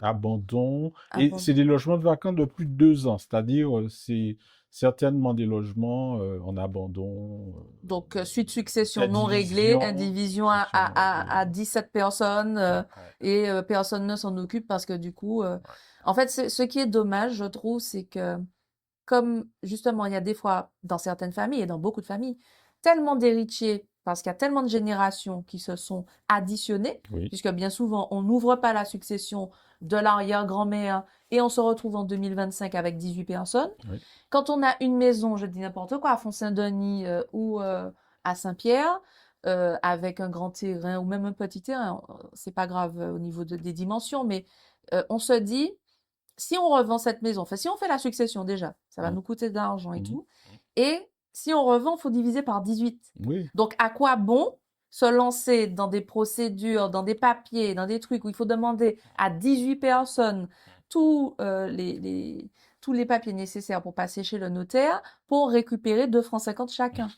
abandon. Et c'est abandon. des logements de vacances de plus de 2 ans, c'est-à-dire c'est certainement des logements en abandon, Donc, suite succession non réglée, d'indivision, indivision succession non réglée. à 17 personnes Ouais, ouais, et personne ne s'en occupe parce que du coup, ouais. en fait, ce qui est dommage, je trouve, c'est que comme justement, il y a des fois, dans certaines familles et dans beaucoup de familles, tellement d'héritiers, parce qu'il y a tellement de générations qui se sont additionnées, Oui, puisque bien souvent, on n'ouvre pas la succession de l'arrière-grand-mère et on se retrouve en 2025 avec 18 personnes. oui. Quand on a une maison, je dis n'importe quoi, à Font-Saint-Denis ou à Saint-Pierre, avec un grand terrain ou même un petit terrain, c'est pas grave au niveau des dimensions, mais on se dit, si on revend cette maison, enfin, si on fait la succession déjà, ça va Mm, nous coûter de l'argent et mhm. tout. Et si on revend, il faut diviser par 18. Oui, Donc, à quoi bon se lancer dans des procédures, dans des papiers, dans des trucs où il faut demander à 18 personnes tous, tous les papiers nécessaires pour passer chez le notaire pour récupérer 2 francs 50 chacun.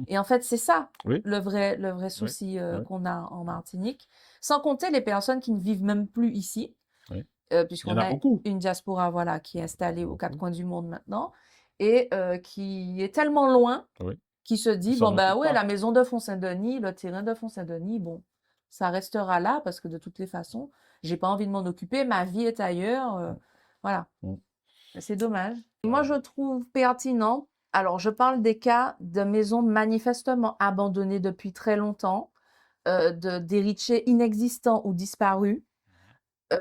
Et en fait, c'est ça oui, le vrai oui, souci oui, qu'on a en Martinique. Sans compter les personnes qui ne vivent même plus ici oui. Il y en puisqu'on a a beaucoup. une diaspora voilà, qui est installée aux quatre Beaucoup. coins du monde maintenant, et qui est tellement loin Oui. qu'il se Ils dit, bon s'en bah occupent ouais, pas. la maison de Font-Saint-Denis, le terrain de Font-Saint-Denis, bon, ça restera là, parce que de toutes les façons, j'ai pas envie de m'en occuper, ma vie est ailleurs, voilà, Mm. c'est dommage. Moi, Ouais. je trouve pertinent, alors je parle des cas de maisons manifestement abandonnées depuis très longtemps, d'héritiers inexistants ou disparus,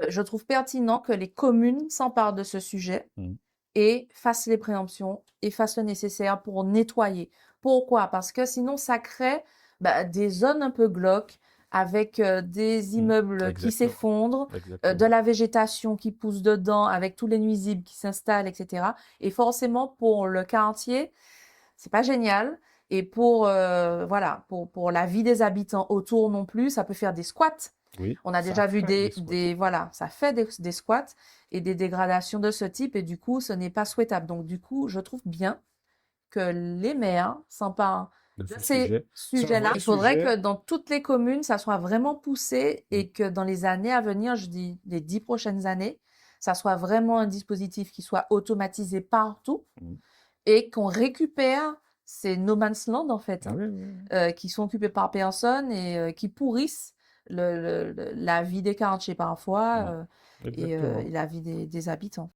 je trouve pertinent que les communes s'emparent de ce sujet Mm. et fassent les préemptions et fassent le nécessaire pour nettoyer. Pourquoi? Parce que sinon, ça crée des zones un peu glauques avec des Mm. immeubles qui Exactement. s'effondrent, de Exactement. la végétation qui pousse dedans avec tous les nuisibles qui s'installent, etc. Et forcément, pour le quartier, c'est pas génial. Et pour, voilà, pour la vie des habitants autour non plus, ça peut faire des squats. Oui, On a ça déjà vu fait des squats. voilà, ça fait des squats et des dégradations de ce type et du coup, ce n'est pas souhaitable. Donc du coup, je trouve bien que les maires s'emparent De de ce ces sujet. C'est un sujets-là. vrai Il faudrait sujet. que dans toutes les communes, ça soit vraiment poussé Mm. et que dans les années à venir, je dis les 10 prochaines années, ça soit vraiment un dispositif qui soit automatisé partout Mm. et qu'on récupère ces no man's land en fait, hein, Oui, oui, oui. qui sont occupés par personne et qui pourrissent la vie des quartiers parfois Mm. et Exactement. la vie des habitants.